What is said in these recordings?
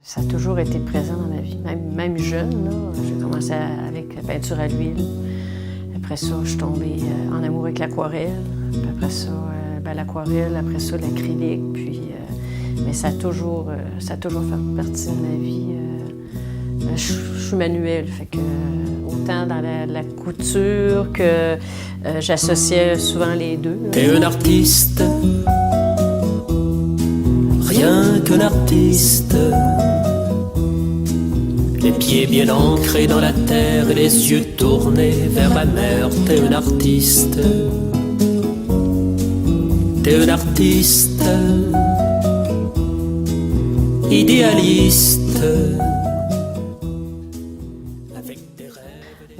Ça a toujours été présent dans ma vie, même jeune. Là, j'ai commencé avec la peinture à l'huile. Après ça, je suis tombée en amour avec l'aquarelle. Après ça, l'aquarelle, après ça, l'acrylique. Mais ça a toujours fait partie de ma vie. Je suis manuelle, fait que autant dans la couture que j'associais souvent les deux. T'es un artiste, rien qu'un artiste. Les pieds bien ancrés dans la terre et les yeux tournés vers la mer. T'es un artiste, t'es un artiste, idéaliste.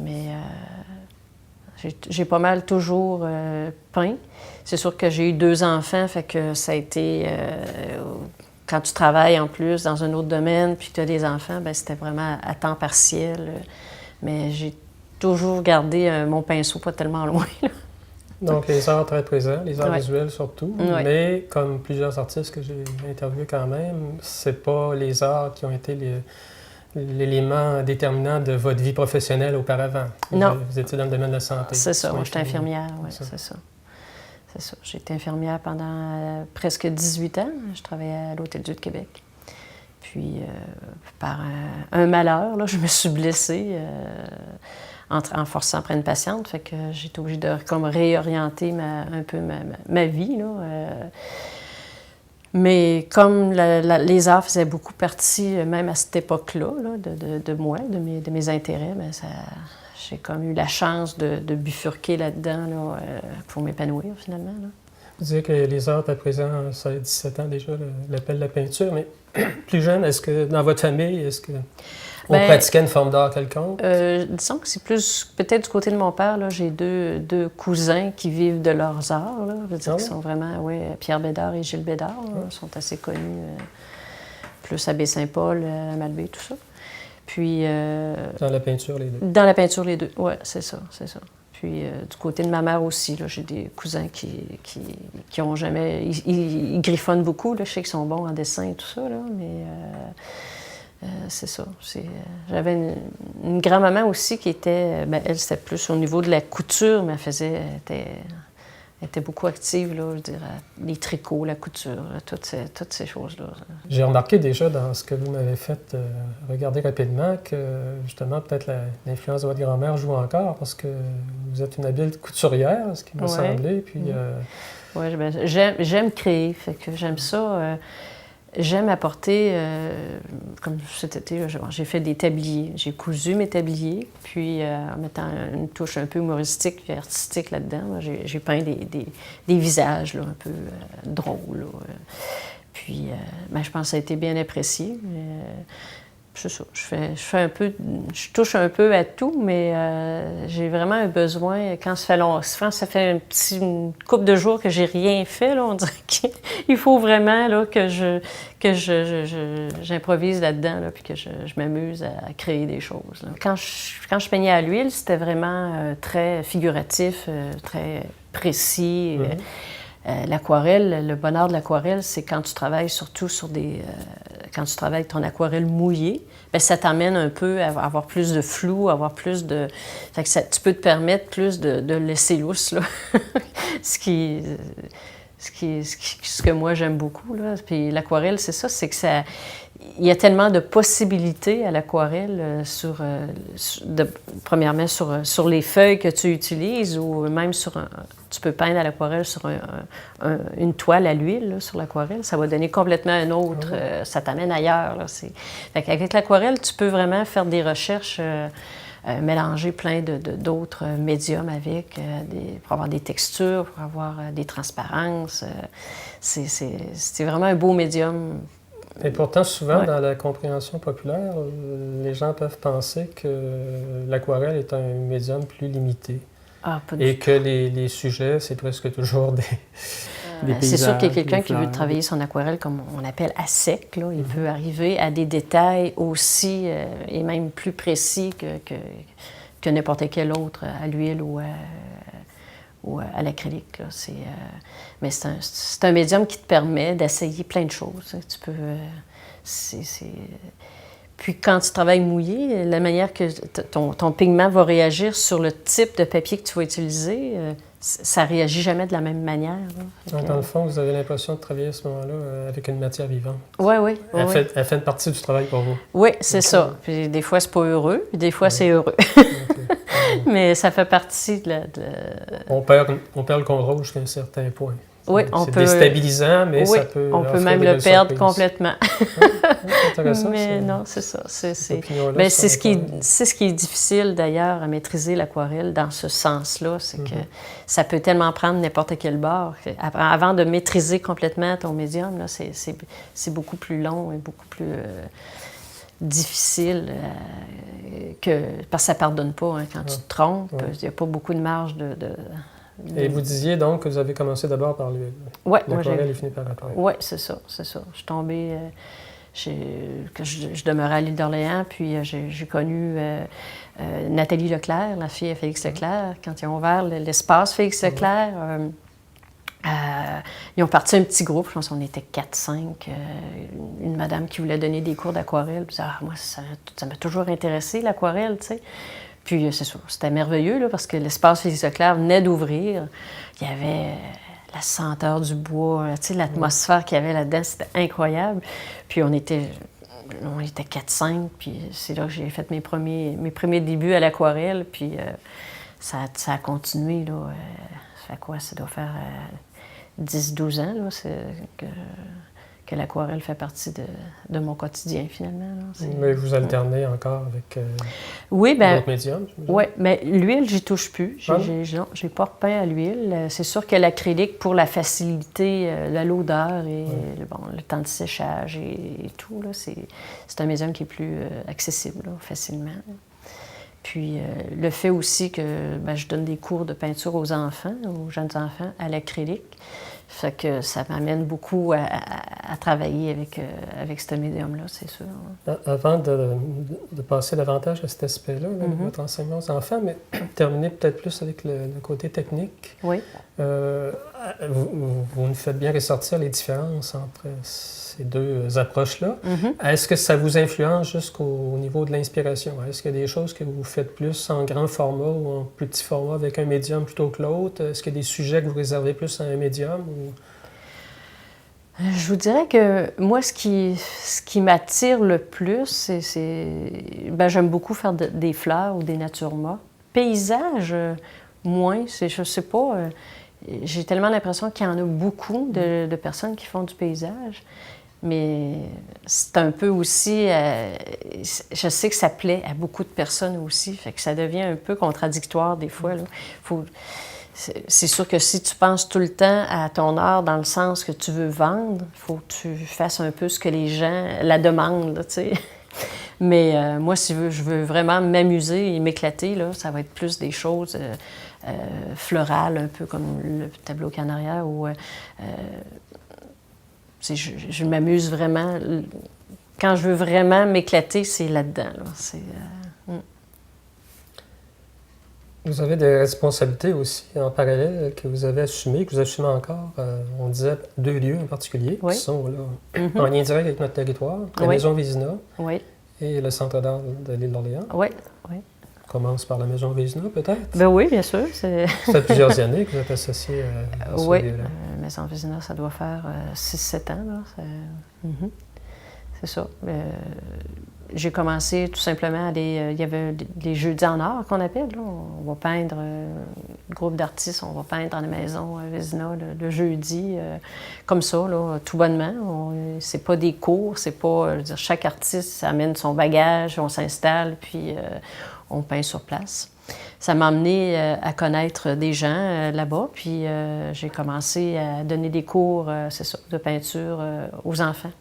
Mais j'ai pas mal toujours peint. C'est sûr que j'ai eu 2 enfants, fait que ça a été... quand tu travailles en plus dans un autre domaine, puis que tu as des enfants, bien, c'était vraiment à temps partiel. Mais j'ai toujours gardé mon pinceau pas tellement loin. Donc, les arts très présents, les arts Ouais. visuels surtout. Ouais. Mais comme plusieurs artistes que j'ai interviewés quand même, c'est pas les arts qui ont été l'élément déterminant de votre vie professionnelle auparavant. Non. Vous étiez dans le domaine de la santé. C'est ça, moi, j'étais infirmier. infirmière, oui, c'est ça. C'est ça. J'ai été infirmière pendant presque 18 ans. Je travaillais à l'Hôtel-Dieu de Québec. Puis, par un malheur, là, je me suis blessée en forçant après une patiente. Fait que j'ai été obligée de comme réorienter un peu ma vie, là. Mais comme les arts faisaient beaucoup partie, même à cette époque-là, là, de moi, de mes intérêts, bien, j'ai comme eu la chance de bifurquer là-dedans là, pour m'épanouir, finalement. Là. Vous disiez que les arts étaient présents, ça a 17 ans déjà, l'appel de la peinture, mais plus jeune, est-ce que dans votre famille, est-ce que on pratiquait une forme d'art quelconque? Disons que c'est plus, peut-être du côté de mon père, là, j'ai deux cousins qui vivent de leurs arts, là. Je veux dire, qui sont vraiment, oui, Pierre Bédard et Gilles Bédard, là, sont assez connus, plus à Baie-Saint-Paul, à Malbaie, tout ça. Puis... Dans la peinture, les deux? Dans la peinture, les deux, oui, c'est ça. Puis du côté de ma mère aussi, là, j'ai des cousins qui ont jamais... Ils griffonnent beaucoup, là, je sais qu'ils sont bons en dessin et tout ça, là, mais... c'est ça. J'avais une grand-maman aussi qui était... Ben, elle, c'était plus au niveau de la couture, mais elle était beaucoup active, là, je veux dire, les tricots, la couture, toutes ces choses-là. J'ai remarqué déjà dans ce que vous m'avez fait regarder rapidement que, justement, peut-être l'influence de votre grand-mère joue encore, parce que vous êtes une habile couturière, ce qui m'a semblé, puis... Oui, ben, j'aime créer, fait que j'aime ça... J'aime apporter, comme cet été, j'ai fait des tabliers. J'ai cousu mes tabliers, puis en mettant une touche un peu humoristique et artistique là-dedans, j'ai peint des visages là, un peu drôles. Là. Puis ben, je pense que ça a été bien apprécié. C'est ça, je touche un peu à tout, mais j'ai vraiment un besoin, quand ça fait une couple de jours que j'ai rien fait, là, on dirait qu'il faut vraiment là, que j'improvise là-dedans, là, puis que je m'amuse à créer des choses. Là. Quand je peignais à l'huile, c'était vraiment très figuratif, très précis. L'aquarelle, le bonheur de l'aquarelle, c'est quand tu travailles surtout sur quand tu travailles ton aquarelle mouillée, bien, ça t'amène un peu à avoir plus de flou, à avoir plus de... Fait que tu peux te permettre plus de laisser lousse, là. ce que moi, j'aime beaucoup, là. Puis l'aquarelle, c'est ça, c'est que ça... Il y a tellement de possibilités à l'aquarelle, premièrement sur les feuilles que tu utilises ou même tu peux peindre à l'aquarelle sur une toile à l'huile, sur l'aquarelle. Ça va donner complètement un autre... ça t'amène ailleurs. Là, fait qu'avec l'aquarelle, tu peux vraiment faire des recherches, mélanger plein d'autres médiums avec, pour avoir des textures, pour avoir des transparences. C'est vraiment un beau médium. Et pourtant, souvent, dans la compréhension populaire, les gens peuvent penser que l'aquarelle est un médium plus limité. Et que les sujets, c'est presque toujours des paysages. C'est sûr qu'il y a quelqu'un qui veut travailler son aquarelle, comme on appelle à sec. Là. Il veut arriver à des détails aussi et même plus précis que n'importe quel autre à l'huile ou à l'acrylique. Là. Mais c'est un médium qui te permet d'essayer plein de choses. Tu peux Puis quand tu travailles mouillé, la manière que ton pigment va réagir sur le type de papier que tu vas utiliser, ça réagit jamais de la même manière. Donc, dans le fond, vous avez l'impression de travailler à ce moment-là avec une matière vivante. Oui, oui. Elle fait une partie du travail pour vous. Oui, c'est ça. Puis des fois, c'est pas heureux, puis des fois, c'est heureux. Mais ça fait partie de On perd le contrôle jusqu'à un certain point. Oui, c'est déstabilisant, mais ça peut... on peut même le perdre complètement. Intéressant. Mais non, c'est ça. C'est ce qui est difficile, d'ailleurs, à maîtriser l'aquarelle dans ce sens-là. C'est que ça peut tellement prendre n'importe quel bord. Avant de maîtriser complètement ton médium, là, c'est beaucoup plus long et beaucoup plus difficile parce que ça ne pardonne pas. Hein, quand tu te trompes, il n'y a pas beaucoup de marge de... Et vous disiez donc que vous avez commencé d'abord par l'huile. Oui, l'aquarelle est finie par l'aquarelle. Oui, c'est ça. Je suis tombée... je demeurais à l'île d'Orléans, puis j'ai connu Nathalie Leclerc, la fille à Félix Leclerc. Quand ils ont ouvert l'espace Félix Leclerc, ils ont parti un petit groupe, je pense qu'on était 4-5. Une madame qui voulait donner des cours d'aquarelle. Moi, ça m'a toujours intéressé, l'aquarelle, tu sais. Puis, c'est sûr, c'était merveilleux, là, parce que l'espace Félix Leclerc venait d'ouvrir. Il y avait la senteur du bois, tu sais, l'atmosphère qu'il y avait là-dedans, c'était incroyable. Puis, on était 4-5, puis c'est là que j'ai fait mes premiers débuts à l'aquarelle. Puis, ça a continué, là. Ça fait quoi? Ça doit faire 10-12 ans, là, que l'aquarelle fait partie de mon quotidien, finalement. Là. Mais vous alternez encore avec d'autres médiums? Oui, mais l'huile, j'y touche plus. J'ai pas repeint à l'huile. C'est sûr que l'acrylique, pour la facilité, l'odeur et le temps de séchage et tout, là, c'est un médium qui est plus accessible, là, facilement. Puis le fait aussi que je donne des cours de peinture aux enfants, aux jeunes enfants, à l'acrylique. Fait que ça m'amène beaucoup à travailler avec ce médium-là, c'est sûr. Avant de passer davantage à cet aspect-là, de votre enseignement aux enfants, mais terminer peut-être plus avec le côté technique. Oui. Vous nous faites bien ressortir les différences entre ces deux approches-là. Est-ce que ça vous influence jusqu'au niveau de l'inspiration? Est-ce qu'il y a des choses que vous faites plus en grand format ou en plus petit format avec un médium plutôt que l'autre? Est-ce qu'il y a des sujets que vous réservez plus à un médium? Je vous dirais que moi, ce qui m'attire le plus, j'aime beaucoup faire des fleurs ou des natures mortes. Paysage, moins. Je sais pas... j'ai tellement l'impression qu'il y en a beaucoup de personnes qui font du paysage. Mais c'est un peu aussi... je sais que ça plaît à beaucoup de personnes aussi, fait que ça devient un peu contradictoire des fois. Là. C'est sûr que si tu penses tout le temps à ton art dans le sens que tu veux vendre, il faut que tu fasses un peu ce que les gens la demandent, là, tu sais. Mais moi, si je veux vraiment m'amuser et m'éclater, là, ça va être plus des choses florales, un peu comme le tableau canarien, où je m'amuse vraiment. Quand je veux vraiment m'éclater, c'est là-dedans. Là. Vous avez des responsabilités aussi en parallèle que vous avez assumées, que vous assumez encore. On disait 2 lieux en particulier qui sont là, en lien direct avec notre territoire. La Maison Vézina et le Centre d'art de l'île d'Orléans. Oui. On commence par la Maison Vézina, peut-être? Ben oui, bien sûr. Ça fait plusieurs années que vous êtes associé à ce lieu-là. La Maison Vézina, ça doit faire 6-7 ans. Là. C'est ça. J'ai commencé tout simplement à aller... il y avait les jeudis en art qu'on appelle. Là. On va peindre, groupe d'artistes, on va peindre dans la Maison Vézina le jeudi, comme ça, là, tout bonnement. C'est pas des cours, c'est pas... Je veux dire, chaque artiste amène son bagage, on s'installe, puis on peint sur place. Ça m'a amené à connaître des gens là-bas, puis j'ai commencé à donner des cours, de peinture aux enfants.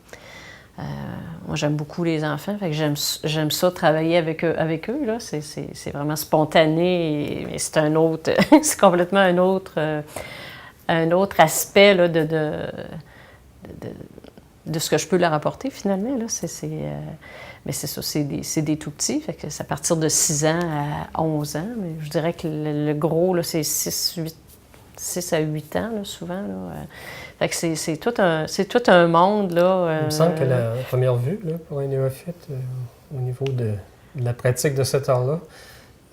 Moi, j'aime beaucoup les enfants, fait que j'aime ça travailler avec eux là. C'est vraiment spontané, et c'est un autre, c'est complètement un autre aspect là, de ce que je peux leur apporter finalement là. Mais c'est ça, c'est des tout petits, fait que c'est à partir de 6 ans à 11 ans. Mais je dirais que le gros là, c'est 6, 8, 6 à 8 ans, là, souvent. Là. Fait que c'est tout un monde. Là, Il me semble que la première vue, là, pour un néophyte, au niveau de la pratique de cet art-là,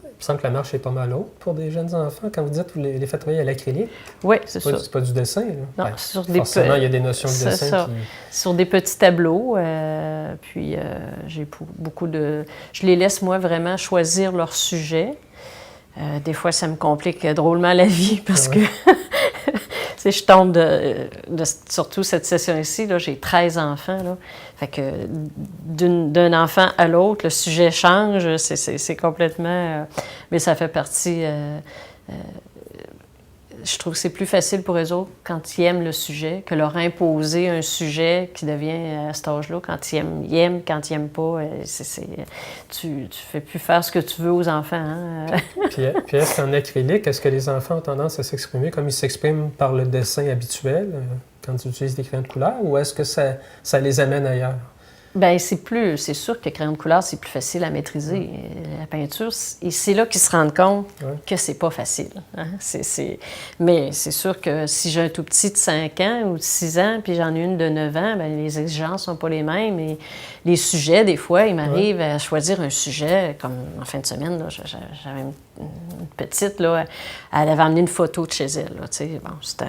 il me semble que la marche est pas mal haute pour des jeunes enfants. Quand vous dites que vous les faites travailler à l'acrylique, oui, c'est ça. C'est pas du dessin. Là. Non, forcément, il y a des notions de dessin sur des petits tableaux. Puis j'ai beaucoup de... Je les laisse, moi, vraiment choisir leur sujet. Des fois, ça me complique drôlement la vie parce que je tombe surtout cette session-ci, là, j'ai 13 enfants. Là. Fait que d'un enfant à l'autre, le sujet change, c'est complètement... mais ça fait partie... je trouve que c'est plus facile pour eux autres quand ils aiment le sujet que leur imposer un sujet qui devient à cet âge-là. Quand ils aiment, quand ils n'aiment pas, tu fais plus faire ce que tu veux aux enfants. Hein? Puis est-ce qu'en acrylique, est-ce que les enfants ont tendance à s'exprimer comme ils s'expriment par le dessin habituel quand ils utilisent des crayons de couleur, ou est-ce que ça les amène ailleurs? Bien, c'est sûr que crayon de couleur, c'est plus facile à maîtriser. La peinture, et c'est là qu'ils se rendent compte que c'est pas facile. Hein? Mais c'est sûr que si j'ai un tout petit de 5 ans ou de 6 ans, puis j'en ai une de 9 ans, bien, les exigences sont pas les mêmes. Et les sujets, des fois, il m'arrive à choisir un sujet, comme en fin de semaine, là, j'avais une petite, là, elle avait amené une photo de chez elle. Là, bon, c'était...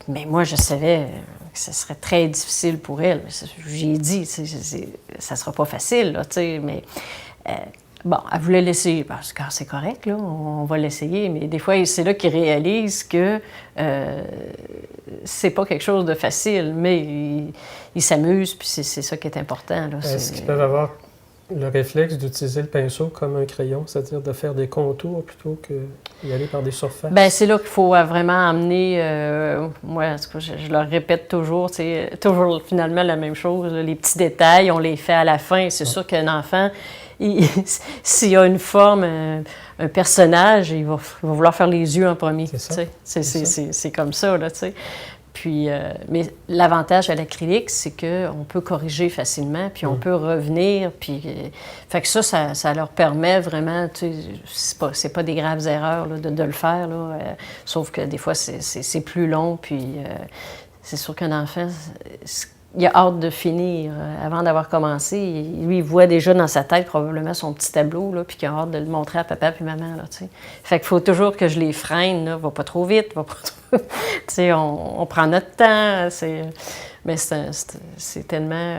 Mais moi, je savais que ce serait très difficile pour elle. J'ai dit, ça sera pas facile, là, mais bon, elle voulait l'essayer, parce que c'est correct, là, on va l'essayer, mais des fois, c'est là qu'ils réalisent que c'est pas quelque chose de facile, mais ils s'amusent, puis c'est ça qui est important. Là, est-ce qu'ils peuvent avoir le réflexe d'utiliser le pinceau comme un crayon, c'est-à-dire de faire des contours plutôt que d'y aller par des surfaces? Bien, c'est là qu'il faut vraiment amener, moi, je leur répète toujours, c'est toujours finalement la même chose, là, les petits détails, on les fait à la fin. C'est sûr qu'un enfant, s'il a une forme, un personnage, il va vouloir faire les yeux en premier. C'est comme ça, là, tu sais. Puis, mais l'avantage à l'acrylique, c'est qu'on peut corriger facilement, puis on peut revenir, puis... fait que ça leur permet vraiment, tu sais, c'est pas des graves erreurs là, de le faire, là, sauf que des fois, c'est plus long, puis c'est sûr qu'un enfant, il a hâte de finir avant d'avoir commencé. Lui, il voit déjà dans sa tête probablement son petit tableau, là, puis qu'il a hâte de le montrer à papa puis maman, là, tu sais. Fait qu'il faut toujours que je les freine, là, va pas trop vite, va pas trop... tu sais, on prend notre temps, mais c'est tellement...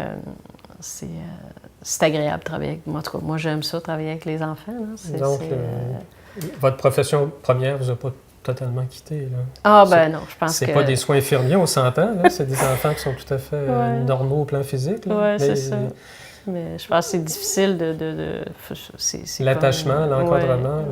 c'est agréable de travailler avec moi. En tout cas, moi, j'aime ça, travailler avec les enfants. Là. Donc, votre profession première vous a pas totalement quitté, là. Ah, ben non, je pense que... C'est pas des soins infirmiers, on s'entend, là. C'est des enfants qui sont tout à fait normaux au plan physique, là. Oui, c'est ça. Mais je pense que c'est difficile l'attachement, l'encadrement,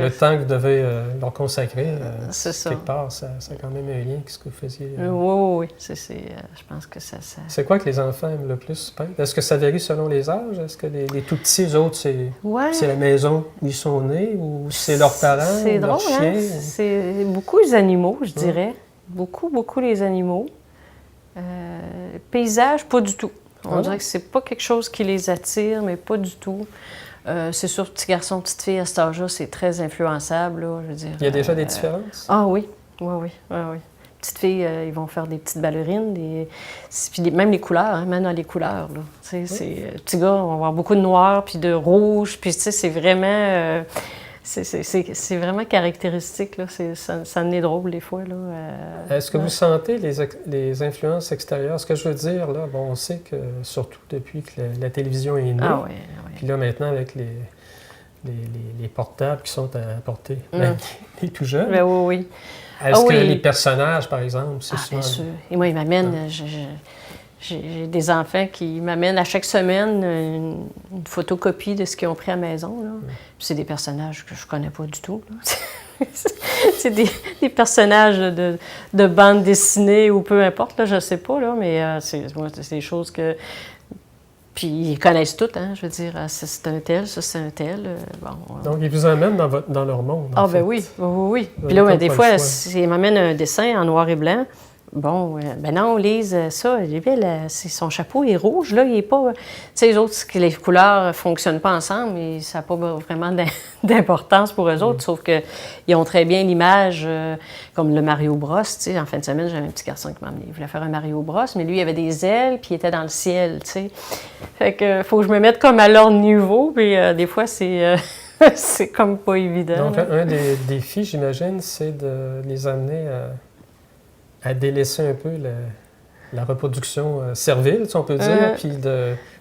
le temps que vous devez leur consacrer, quelque part, ça a quand même un lien avec ce que vous faisiez. Oui. Je pense que ça... C'est quoi que les enfants aiment le plus peindre? Est-ce que ça varie selon les âges? Est-ce que les tout petits, eux autres, c'est la maison où ils sont nés, ou c'est leurs parents, c'est leurs drôle, chiens? Hein? C'est beaucoup les animaux, je dirais. Beaucoup les animaux. Paysages, pas du tout. On dirait que c'est pas quelque chose qui les attire, mais pas du tout. C'est sûr, petits garçons, petites filles, à cet âge-là, c'est très influençable, là, je veux dire. Il y a déjà des différences? Ah oui. Petites filles, ils vont faire des petites ballerines, puis même les couleurs, hein, même dans les couleurs, là. Tu sais, petits gars, on va avoir beaucoup de noir, puis de rouge, puis tu sais, c'est vraiment... C'est vraiment caractéristique, là. Ça en est drôle, des fois, là. Est-ce que vous sentez les influences extérieures? Ce que je veux dire, là, bon, on sait que, surtout depuis que la télévision est née, puis là, maintenant, avec les portables qui sont à portée, les tout jeunes, oui. Est-ce que les personnages, par exemple, c'est souvent... bien sûr. Et moi, ils m'amènent... J'ai des enfants qui m'amènent à chaque semaine une photocopie de ce qu'ils ont pris à la maison. Là. Puis c'est des personnages que je connais pas du tout. C'est des personnages de bande dessinée ou peu importe, là, je sais pas, là, mais c'est des choses que... Puis ils connaissent tout, hein, je veux dire, ça c'est un tel, ça c'est un tel. Donc ils vous emmènent dans leur monde, en fait. Ben oui. Puis là, des fois, s'ils m'amènent un dessin en noir et blanc, bon, ben non, Lise, ça, j'ai vu, son chapeau est rouge, là, il est pas... Tu sais, les autres, les couleurs ne fonctionnent pas ensemble, et ça n'a pas vraiment d'importance pour eux autres, sauf qu'ils ont très bien l'image, comme le Mario Bros, tu sais. En fin de semaine, j'avais un petit garçon qui m'a amené, il voulait faire un Mario Bros, mais lui, il avait des ailes, puis il était dans le ciel, tu sais. Fait que faut que je me mette comme à leur niveau, puis des fois, c'est... c'est comme pas évident. Donc, un des défis, j'imagine, c'est de les amener à délaisser un peu la reproduction servile, si on peut dire, puis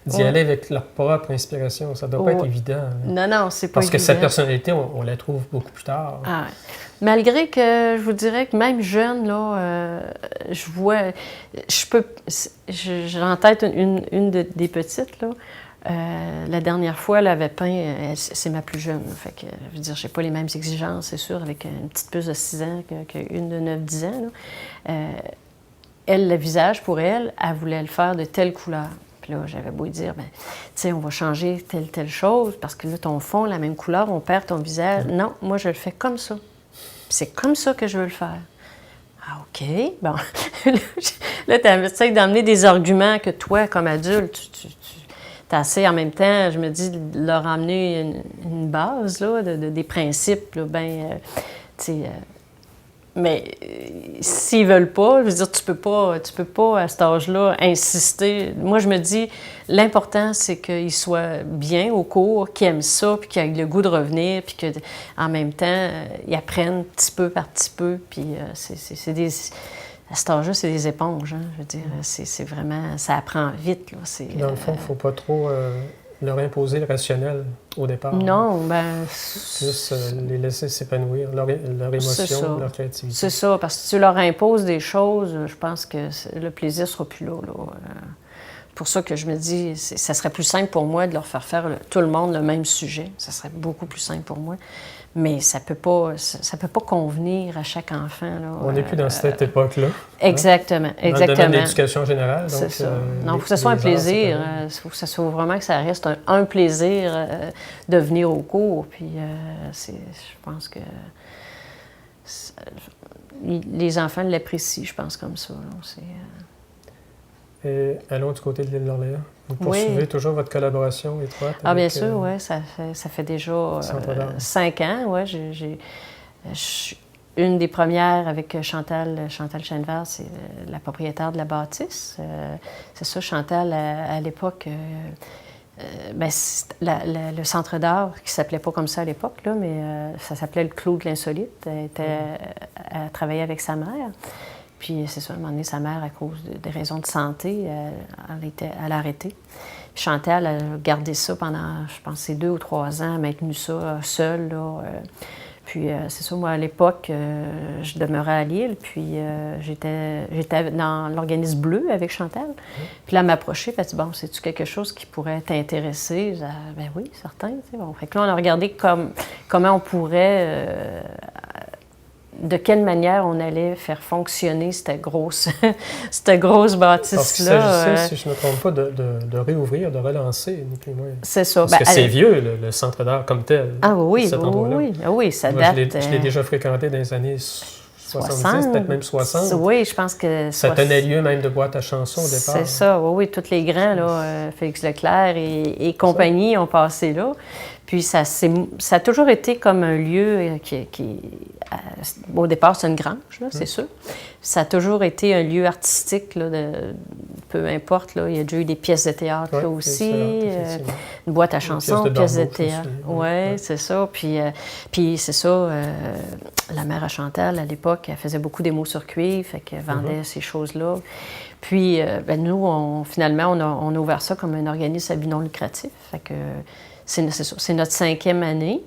d'y aller avec leur propre inspiration. Ça doit pas être évident. Non, c'est pas évident. Parce que cette personnalité, on la trouve beaucoup plus tard. Ah, ouais. Malgré que je vous dirais que même jeune, là, je vois... J'ai en tête une des petites, là. La dernière fois, elle avait peint, c'est ma plus jeune, fait que, je veux dire, j'ai pas les mêmes exigences, c'est sûr, avec une petite puce de 6 ans qu'une de 9-10 ans. Là. Elle, le visage, pour elle, elle voulait le faire de telle couleur. Puis là, j'avais beau lui dire, ben, tu sais, on va changer telle chose, parce que là, ton fond, la même couleur, on perd ton visage. Non, moi, je le fais comme ça. Puis c'est comme ça que je veux le faire. Ah, OK, bon. Là, tu essaies d'emmener des arguments que toi, comme adulte, t'as assez, en même temps, je me dis, de leur emmener une base, là, des principes, là, ben, tu sais... mais s'ils veulent pas, je veux dire, tu peux pas, à cet âge-là, insister. Moi, je me dis, l'important, c'est qu'ils soient bien au cours, qu'ils aiment ça, puis qu'ils aient le goût de revenir, puis qu'en même temps, ils apprennent petit peu par petit peu, puis c'est des... À cet âge-là, c'est des éponges, hein, je veux dire, c'est vraiment... Ça apprend vite, là. Dans le fond, il ne faut pas trop leur imposer le rationnel au départ. Non, bien... Juste les laisser s'épanouir, leur émotion, leur créativité. C'est ça, parce que si tu leur imposes des choses, je pense que le plaisir ne sera plus là. C'est pour ça que je me dis, ça serait plus simple pour moi de leur faire tout le monde le même sujet. Ça serait beaucoup plus simple pour moi. Mais ça peut pas convenir à chaque enfant. Là, on n'est plus dans cette époque-là. Exactement, exactement. Dans le domaine de l'éducation générale. C'est ça. Non, il faut que ce soit un plaisir. Il faut que ce soit vraiment que ça reste un plaisir de venir au cours. Puis je pense que les enfants l'apprécient, je pense, comme ça. Et allons du côté de l'île d'Orléans. Vous poursuivez toujours votre collaboration étroite? Ah, bien sûr, oui. Ça fait déjà 5 ans. Ouais, je suis une des premières avec Chantal Chenevert, c'est la propriétaire de la bâtisse. C'est ça, Chantal, à l'époque, le centre d'art, qui ne s'appelait pas comme ça à l'époque, là, mais ça s'appelait le Clos de l'Insolite. Elle travaillait avec sa mère. Puis, c'est ça, à un moment donné, sa mère, à cause des raisons de santé, elle a arrêté. Puis Chantal a gardé ça pendant, je pense, 2 ou 3 ans, maintenu ça seule, là. Puis, c'est ça, moi, à l'époque, je demeurais à Lille, puis j'étais dans l'organisme Bleu avec Chantal. Puis là, elle m'approchait, elle m'a dit, bon, c'est-tu quelque chose qui pourrait t'intéresser? Ben oui, certain. Bon. Fait que là, on a regardé comment on pourrait... de quelle manière on allait faire fonctionner cette grosse bâtisse-là. Parce qu'il s'agissait, si je ne me trompe pas, de réouvrir, de relancer, ni plus ni moins. C'est ça. Parce que c'est vieux, le centre d'art comme tel. Ah oui, oui, ça moi, date... Je l'ai déjà fréquenté dans les années 70, peut-être même 60. Oui, je pense que... Ça tenait lieu même de boîte à chansons au départ. C'est ça, oui, tous les grands, là, Félix Leclerc et compagnie ont passé là. Puis ça a toujours été comme un lieu qui au départ, c'est une grange, là, c'est sûr. Ça a toujours été un lieu artistique, là, peu importe. Là, il y a déjà eu des pièces de théâtre là aussi, une boîte à chansons, une pièce de théâtre. Oui, c'est ça. Puis c'est ça, la mère à Chantal, à l'époque, elle faisait beaucoup des mots sur cuivre, fait qu'elle vendait ces choses-là. Puis nous, finalement, on a ouvert ça comme un organisme à but non lucratif. Fait que c'est notre 5e année.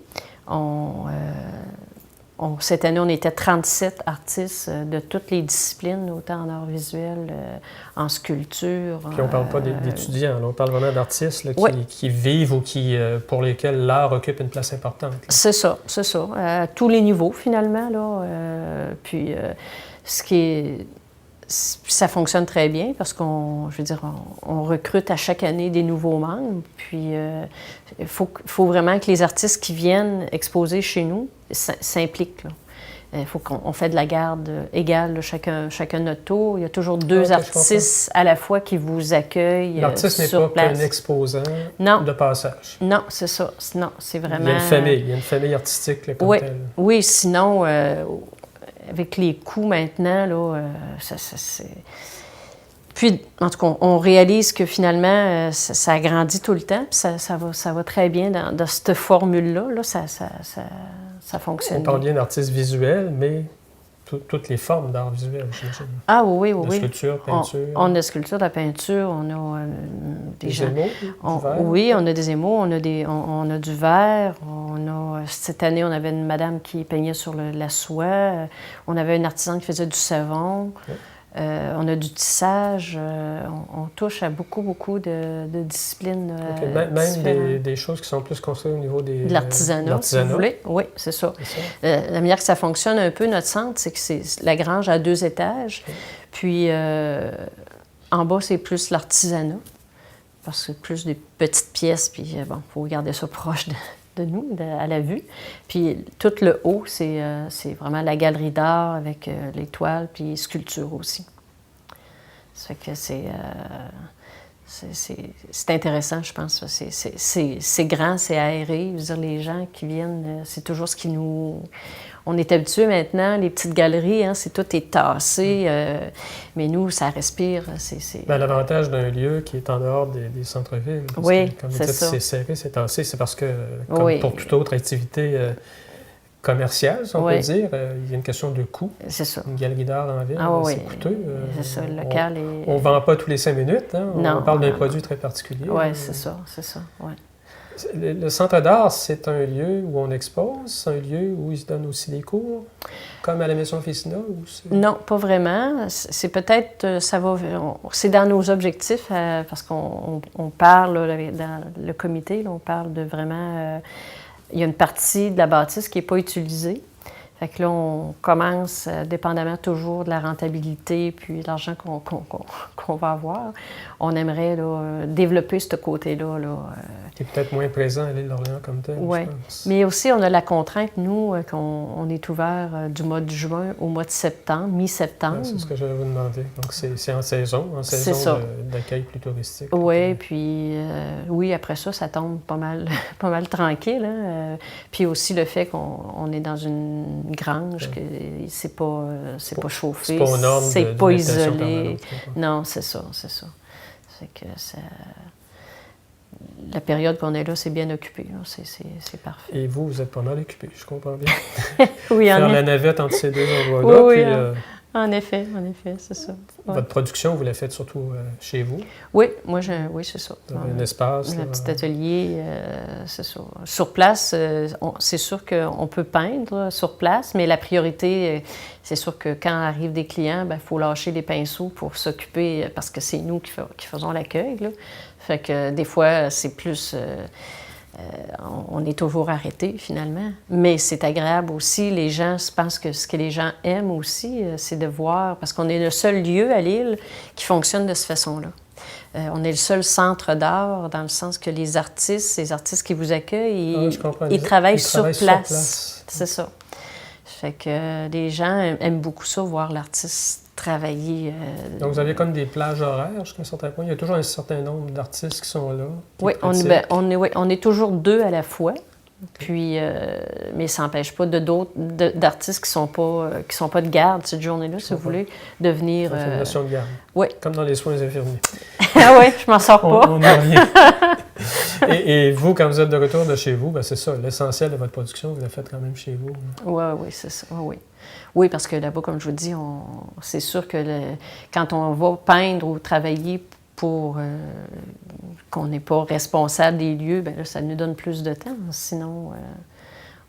Cette année, on était 37 artistes de toutes les disciplines, autant en art visuel, en sculpture. Puis on ne parle pas d'étudiants, on parle vraiment d'artistes là, qui vivent ou pour lesquels l'art occupe une place importante. Là. C'est ça, à tous les niveaux finalement. Là, puis ça fonctionne très bien parce qu'on recrute à chaque année des nouveaux membres. Puis il faut vraiment que les artistes qui viennent exposer chez nous s'impliquent. Là. Il faut qu'on fait de la garde égale, là, chacun notre tour. Il y a toujours 2 artistes à la fois qui vous accueillent L'artiste n'est pas qu'un exposant de passage. Non, c'est ça. Non, c'est vraiment... Il y a une famille artistique là, comme telle. Oui, sinon, avec les coûts maintenant, là, c'est... Puis, en tout cas, on réalise que finalement, ça agrandit tout le temps, puis ça va très bien dans cette formule-là. Là, ça fonctionne. On parle bien d'artistes visuels, mais toutes les formes d'art visuel, j'imagine. Ah oui. De sculpture, peinture. On a sculpture, de la peinture, on a des émaux, du verre. Oui, on a des émaux, on a du verre. Cette année, on avait une madame qui peignait sur la soie. On avait un artisan qui faisait du savon. Okay. On a du tissage, on touche à beaucoup de disciplines. Même des choses qui sont plus construites au niveau de l'artisanat, si vous voulez. Oui, c'est ça. La manière que ça fonctionne un peu, notre centre, c'est que la grange a 2 étages. Okay. Puis en bas, c'est plus l'artisanat, parce que c'est plus des petites pièces, puis il faut garder ça proche de nous, à la vue. Puis tout le haut, c'est vraiment la galerie d'art avec les toiles, puis sculpture aussi. Ça fait que c'est intéressant, je pense. C'est grand, c'est aéré. Je veux dire, les gens qui viennent, c'est toujours ce qui nous... On est habitué maintenant, les petites galeries, hein, tout est tassé, mais nous, ça respire. L'avantage d'un lieu qui est en dehors des centres-villes, oui, comme vous dites, c'est serré, c'est tassé, c'est parce que, comme pour toute autre activité commerciale, si on peut dire, il y a une question de coût. C'est ça. Une galerie d'art en ville, c'est coûteux. C'est ça, le local on ne vend pas tous les 5 minutes, hein, on parle d'un produit très particulier. Oui, c'est ça, ouais. Le centre d'art, c'est un lieu où on expose, c'est un lieu où ils se donnent aussi des cours, comme à la Maison Officina? Non, pas vraiment. C'est peut-être, c'est dans nos objectifs, parce qu'on parle, là, dans le comité, là, on parle de vraiment... il y a une partie de la bâtisse qui n'est pas utilisée. Fait que là, on commence, dépendamment toujours de la rentabilité puis de l'argent qu'on va avoir, on aimerait là, développer ce côté-là. Qui est peut-être moins présent à l'île d'Orléans comme tel. Oui, mais aussi on a la contrainte, nous, qu'on est ouvert du mois de juin au mois de septembre, mi-septembre. C'est ce que j'allais vous demander. Donc c'est en saison d'accueil plus touristique. Oui, puis après ça tombe pas mal tranquille. Hein? Puis aussi le fait qu'on est dans une grange, que c'est pas chauffé, c'est pas isolé. Non, c'est ça. C'est que la période qu'on est là, c'est bien occupé. C'est parfait. Et vous êtes pas mal occupé, je comprends bien. Oui, faire la navette entre ces 2 endroits-là. Oui, en effet, c'est ça. Ouais. Votre production, vous la faites surtout chez vous? Oui, c'est ça. Un espace? Un petit atelier, c'est ça. Sur place, c'est sûr qu'on peut peindre sur place, mais la priorité, c'est sûr que quand arrivent des clients, il faut lâcher les pinceaux pour s'occuper, parce que c'est nous qui faisons l'accueil. Là. Fait que des fois, c'est plus... on est toujours arrêté, finalement. Mais c'est agréable aussi. Les gens, je pense que ce que les gens aiment aussi, c'est de voir... Parce qu'on est le seul lieu à l'île qui fonctionne de cette façon-là. On est le seul centre d'art, dans le sens que les artistes qui vous accueillent, ils travaillent sur place. C'est ça. Fait que les gens aiment beaucoup ça, voir l'artiste travailler. Donc, vous avez comme des plages horaires jusqu'à un certain point. Il y a toujours un certain nombre d'artistes qui sont là. Oui, on est toujours 2 à la fois. Puis, mais ça n'empêche pas d'artistes qui sont pas de garde cette journée-là, si vous voulez, de venir... C'est une notion de garde. Oui. Comme dans les soins infirmiers. Ah oui, je m'en sors pas. On en revient. et vous, quand vous êtes de retour de chez vous, c'est ça, l'essentiel de votre production, vous la faites quand même chez vous. Oui, c'est ça. Oui, parce que là-bas, comme je vous dis, c'est sûr que quand on va peindre ou travailler pour qu'on n'est pas responsable des lieux, bien là, ça nous donne plus de temps. Sinon,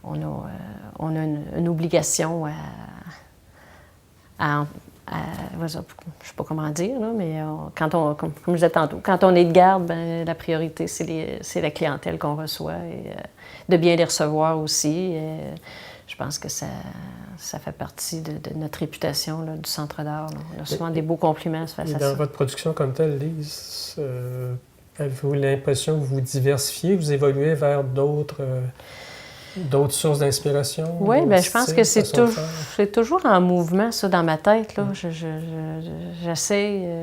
on a une obligation à je ne sais pas comment dire, là, mais comme je disais tantôt, quand on est de garde, bien, la priorité, c'est la clientèle qu'on reçoit et de bien les recevoir aussi. Je pense que ça fait partie de notre réputation là, du Centre d'art. Là. On a souvent des beaux compliments face à ça. Dans votre production comme telle, Lise, avez-vous l'impression que vous vous diversifiez, vous évoluez vers d'autres D'autres sources d'inspiration? Oui, bien, je pense que c'est toujours en mouvement, ça, dans ma tête. Là.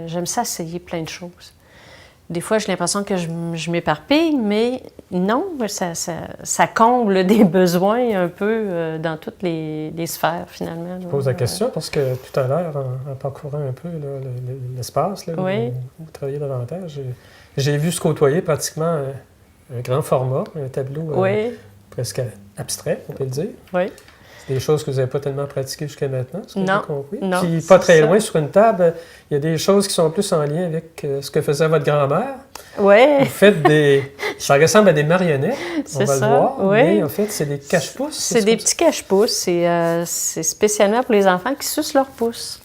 J'aime ça essayer plein de choses. Des fois, j'ai l'impression que je m'éparpille, mais non, ça comble des besoins un peu dans toutes les sphères, finalement. Je pose la question parce que tout à l'heure, en parcourant un peu là, l'espace là, oui. où vous travaillez davantage, j'ai vu se côtoyer pratiquement un grand format, un tableau presque abstrait, on peut le dire. Oui. C'est des choses que vous n'avez pas tellement pratiquées jusqu'à maintenant, ce que j'ai compris. Non, puis pas très loin, sur une table, il y a des choses qui sont plus en lien avec ce que faisait votre grand-mère. Oui. Vous faites ça ressemble à des marionnettes, on va le voir, mais en fait, c'est des cache-pouces. C'est des petits cache-pouces. C'est spécialement pour les enfants qui sucent leurs pouces.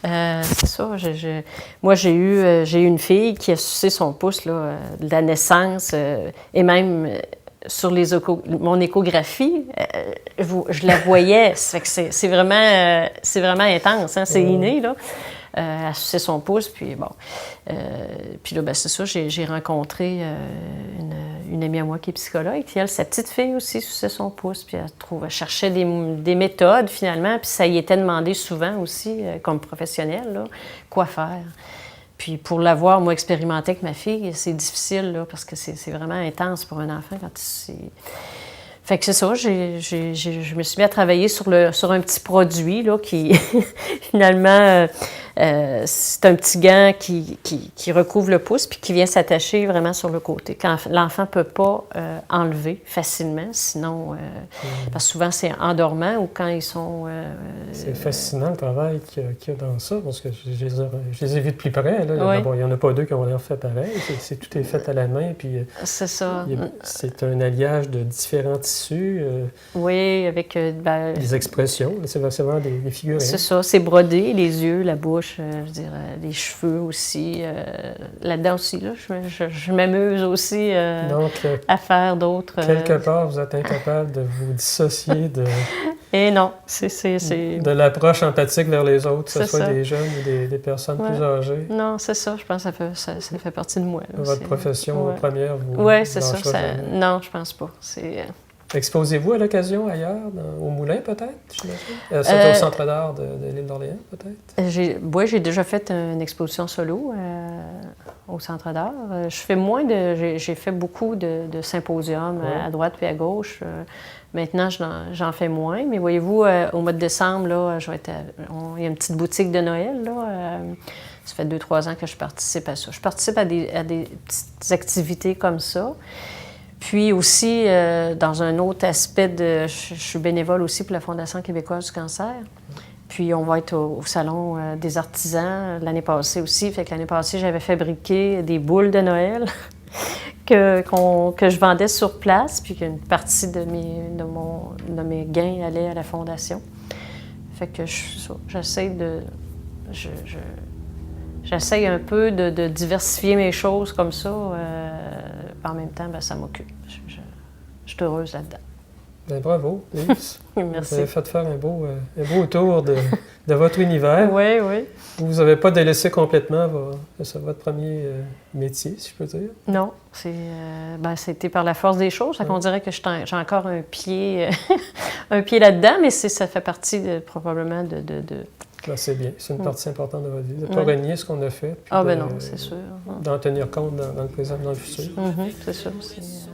C'est ça. Moi, j'ai eu une fille qui a sucé son pouce là, de la naissance et même sur mon échographie, je la voyais. Ça fait que c'est vraiment intense. Hein? C'est inné, là. Elle suçait son pouce, puis bon. Puis là, ben, c'est ça, j'ai rencontré une amie à moi qui est psychologue, puis elle, sa petite fille aussi suçait son pouce, puis elle cherchait des méthodes, finalement, puis ça y était demandé souvent aussi, comme professionnelle, là, quoi faire. Puis pour l'avoir, moi, expérimenté avec ma fille, c'est difficile, là, parce que c'est vraiment intense pour un enfant quand c'est... Fait que c'est ça, je me suis mis à travailler sur un petit produit, là, qui, finalement, c'est un petit gant qui recouvre le pouce puis qui vient s'attacher vraiment sur le côté. Quand l'enfant ne peut pas enlever facilement, sinon, parce que souvent c'est en dormant ou quand ils sont... c'est fascinant le travail qu'il y a dans ça, parce que je les ai vus de plus près. Là. Bon, il n'y en a pas deux qui ont l'air fait pareil. Tout est fait à la main. Puis, c'est ça. C'est un alliage de différents tissus. Oui, avec... des expressions. C'est vraiment des figurines. C'est ça, c'est brodé, les yeux, la bouche, je veux dire, les cheveux aussi. Là-dedans aussi, là, je m'amuse aussi Donc, à faire d'autres... quelque part, vous êtes incapable de vous dissocier de... Et non, c'est... De l'approche empathique vers les autres, que ce soit des jeunes ou des personnes plus âgées. Non, c'est ça, je pense que ça fait partie de moi. Là, votre profession première, vous... Oui, c'est ça. Non, je pense pas. Exposez-vous à l'occasion ailleurs, au Moulin peut-être, j'imagine? Au Centre d'art de l'île d'Orléans peut-être? Oui, j'ai déjà fait une exposition solo au Centre d'art. J'ai fait beaucoup de symposiums à droite puis à gauche. Maintenant, j'en fais moins. Mais voyez-vous, au mois de décembre, là, il y a une petite boutique de Noël. Là, ça fait 2-3 ans que je participe à ça. Je participe à des petites activités comme ça. Puis aussi, dans un autre aspect, je suis bénévole aussi pour la Fondation québécoise du cancer. Puis on va être au Salon des artisans l'année passée aussi. Fait que l'année passée, j'avais fabriqué des boules de Noël que je vendais sur place, puis qu'une partie de mes gains allait à la Fondation. Fait que j'essaie un peu de diversifier mes choses comme ça. En même temps, ça m'occupe. Je suis heureuse là-dedans. Bien, bravo, Lise. Merci. Vous avez fait faire un beau tour de votre univers. Oui, oui. Vous n'avez pas délaissé complètement votre premier métier, si je peux dire? Non. C'était par la force des choses. On dirait que j'ai encore un pied, un pied là-dedans, mais ça fait partie probablement de... Ben, c'est bien. C'est une partie importante de votre vie. De ne pas renier ce qu'on a fait. Puis non, c'est sûr. D'en tenir compte dans le présent et dans le futur. C'est sûr.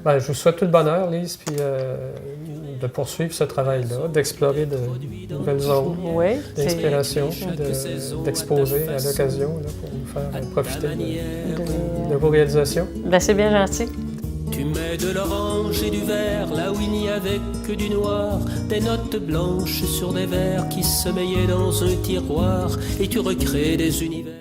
Ben, je vous souhaite tout le bonheur, Lise, puis de poursuivre ce travail-là, d'explorer de nouvelles zones d'inspiration, d'exposer à l'occasion pour nous faire profiter de vos réalisations. Ben, c'est bien gentil. Tu mets de l'orange et du vert là où il n'y avait que du noir, des notes blanches sur des verres qui sommeillaient dans un tiroir, et tu recrées des univers.